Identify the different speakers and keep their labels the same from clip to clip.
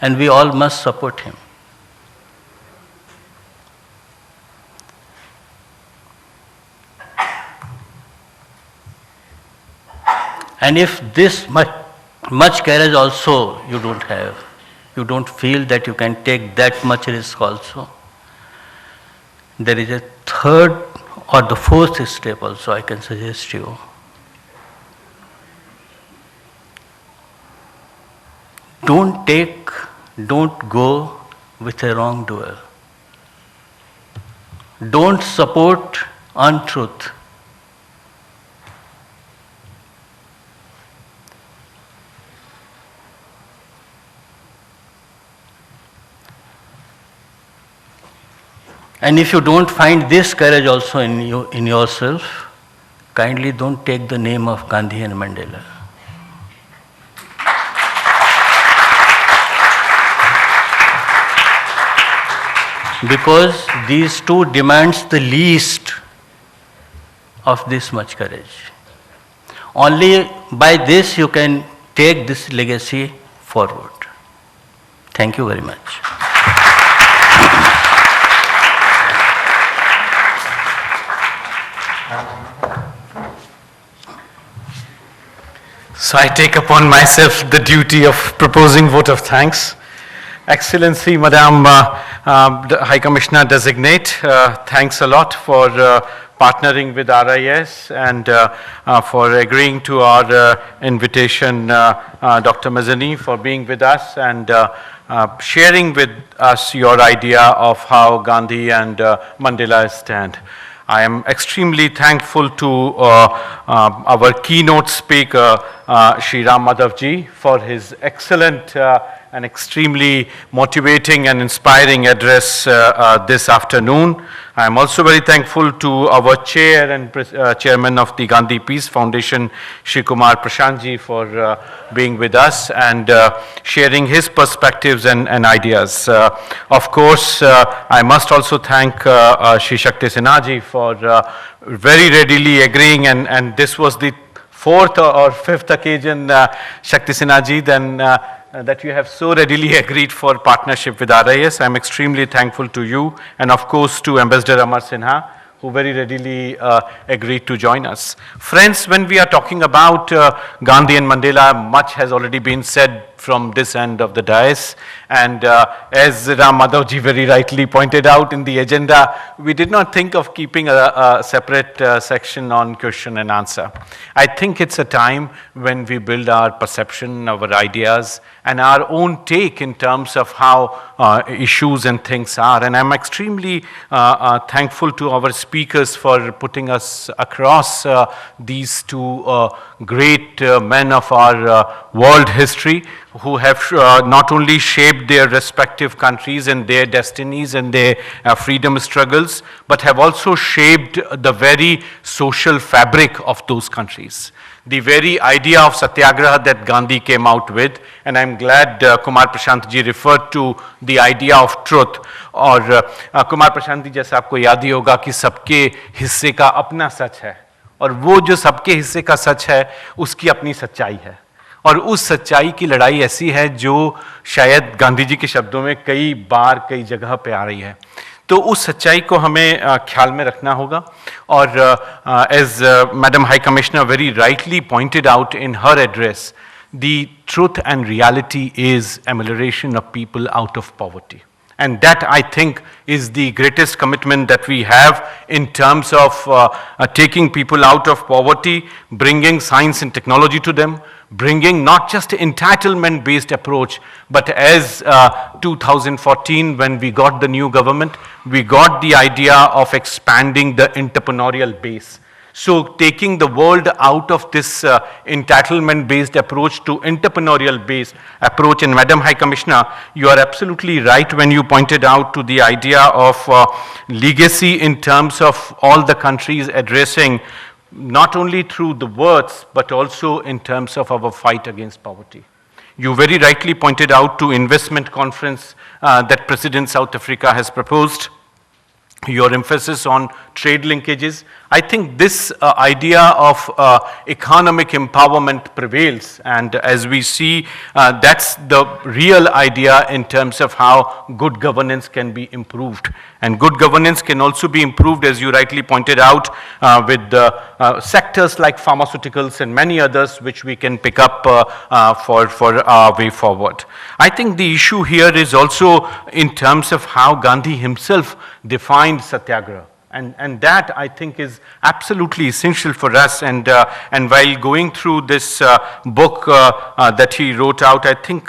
Speaker 1: and we all must support him. And if this much courage also you don't have, you don't feel that you can take that much risk also, there is a third or the fourth step also I can suggest you. Don't go with a wrongdoer. Don't support untruth. And if you don't find this courage also in yourself, kindly don't take the name of Gandhi and Mandela. Because these two demands the least of this much courage. Only by this you can take this legacy forward. Thank you very much.
Speaker 2: So I take upon myself the duty of proposing vote of thanks. Excellency, Madam High Commissioner Designate, thanks a lot for partnering with RIS and for agreeing to our invitation, Dr. Mazani, for being with us and sharing with us your idea of how Gandhi and Mandela stand. I am extremely thankful to our keynote speaker, Shri Ram Madhavji, for his excellent and extremely motivating and inspiring address this afternoon. I am also very thankful to our chair and chairman of the Gandhi Peace Foundation, Shri Kumar Prashantji, for being with us and sharing his perspectives and ideas. Of course, I must also thank Shri Shakti Sinhaji for very readily agreeing, and this was the fourth or fifth occasion, Shakti Sinhaji, then that you have so readily agreed for partnership with RIS. I am extremely thankful to you, and of course to Ambassador Amar Sinha, who very readily agreed to join us. Friends, when we are talking about Gandhi and Mandela, much has already been said from this end of the dais, and as Ram Madhavji very rightly pointed out in the agenda, we did not think of keeping a separate section on question and answer. I think it's a time when we build our perception, our ideas, and our own take in terms of how issues and things are. And I'm extremely thankful to our speakers for putting us across these two great men of our world history, who have not only shaped their respective countries and their destinies and their freedom struggles, but have also shaped the very social fabric of those countries. The very idea of satyagraha that Gandhi came out with, and I'm glad Kumar Prashant ji referred to the idea of truth. और कुमार प्रशांत जी, जैसा आपको याद ही होगा कि सबके हिस्से का अपना सच है, और वो जो सबके हिस्से का सच है उसकी अपनी सच्चाई है, और उस सच्चाई की लड़ाई ऐसी है जो शायद गांधी जी के शब्दों में कई बार कई जगह पे आ रही है. तो उस सच्चाई को हमें ख्याल में रखना होगा. और as madam high commissioner very rightly pointed out in her address, the truth and reality is amelioration of people out of poverty. And that, I think, is the greatest commitment that we have in terms of taking people out of poverty, bringing science and technology to them, bringing not just entitlement-based approach, but as 2014, when we got the new government, we got the idea of expanding the entrepreneurial base. So taking the world out of this entitlement-based approach to entrepreneurial-based approach. And Madam High Commissioner, you are absolutely right when you pointed out to the idea of legacy in terms of all the countries addressing not only through the words, but also in terms of our fight against poverty. You very rightly pointed out to investment conference that President South Africa has proposed. Your emphasis on trade linkages. I think this idea of economic empowerment prevails, and as we see, that's the real idea in terms of how good governance can be improved. And good governance can also be improved, as you rightly pointed out, with sectors like pharmaceuticals and many others which we can pick up for our way forward. I think the issue here is also in terms of how Gandhi himself defined satyagraha. And that, I think, is absolutely essential for us. And while going through this book that he wrote out, I think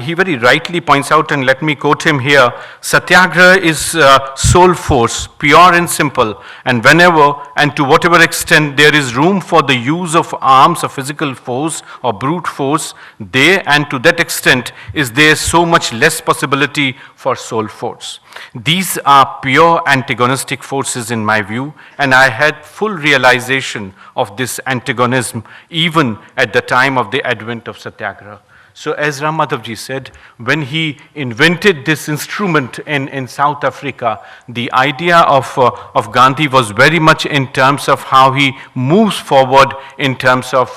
Speaker 2: he very rightly points out, and let me quote him here, Satyagraha is soul force, pure and simple, and whenever and to whatever extent there is room for the use of arms or physical force or brute force, there and to that extent is there so much less possibility for soul force. These are pure antagonistic forces in my view, and I had full realization of this antagonism even at the time of the advent of Satyagraha. So as Ram Madhavji said, when he invented this instrument in South Africa, the idea of Gandhi was very much in terms of how he moves forward in terms of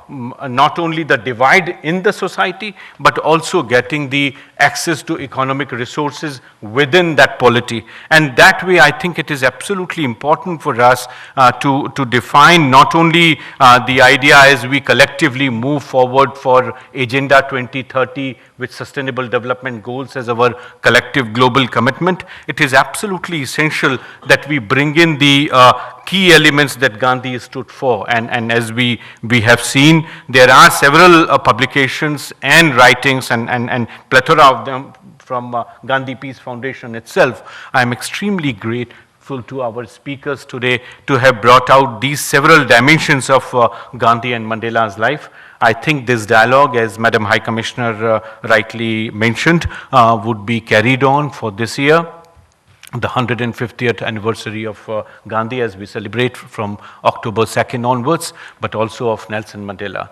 Speaker 2: not only the divide in the society, but also getting the access to economic resources within that polity. And that way, I think it is absolutely important for us to define not only the idea as we collectively move forward for Agenda 2030 with Sustainable Development Goals as our collective global commitment. It is absolutely essential that we bring in the key elements that Gandhi stood for. And as we have seen, there are several publications and writings and plethora of them from Gandhi Peace Foundation itself. I am extremely grateful to our speakers today to have brought out these several dimensions of Gandhi and Mandela's life. I think this dialogue, as Madam High Commissioner rightly mentioned, would be carried on for this year, the 150th anniversary of Gandhi, as we celebrate from October 2nd onwards, but also of Nelson Mandela.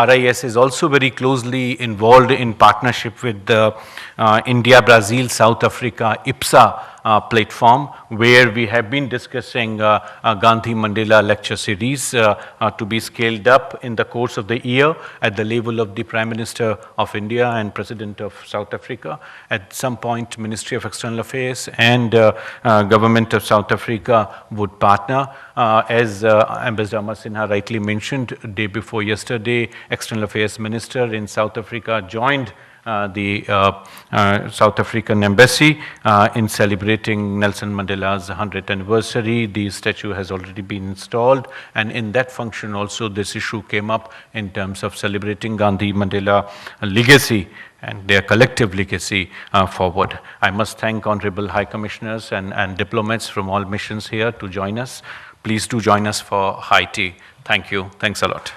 Speaker 2: RIS is also very closely involved in partnership with the India, Brazil, South Africa, IPSA platform, where we have been discussing Gandhi-Mandela lecture series to be scaled up in the course of the year at the level of the Prime Minister of India and President of South Africa. At some point, Ministry of External Affairs and Government of South Africa would partner. As Ambassador Amar Sinha rightly mentioned, day before yesterday, External Affairs Minister in South Africa joined the South African Embassy in celebrating Nelson Mandela's 100th anniversary. The statue has already been installed, and in that function also this issue came up in terms of celebrating Gandhi-Mandela legacy and their collective legacy forward. I must thank Honorable High Commissioners and diplomats from all missions here to join us. Please do join us for high tea. Thank you. Thanks a lot.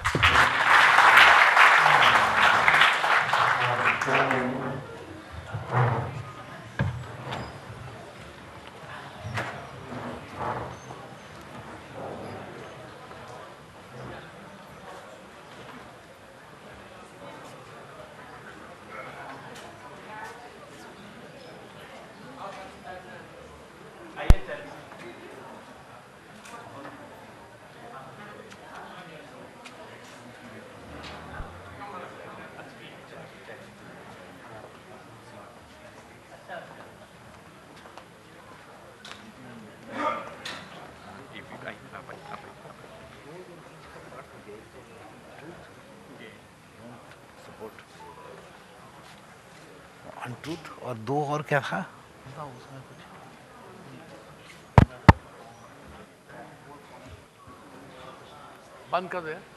Speaker 3: Untruth और दो और क्या था उसमें कुछ बंद कर दे।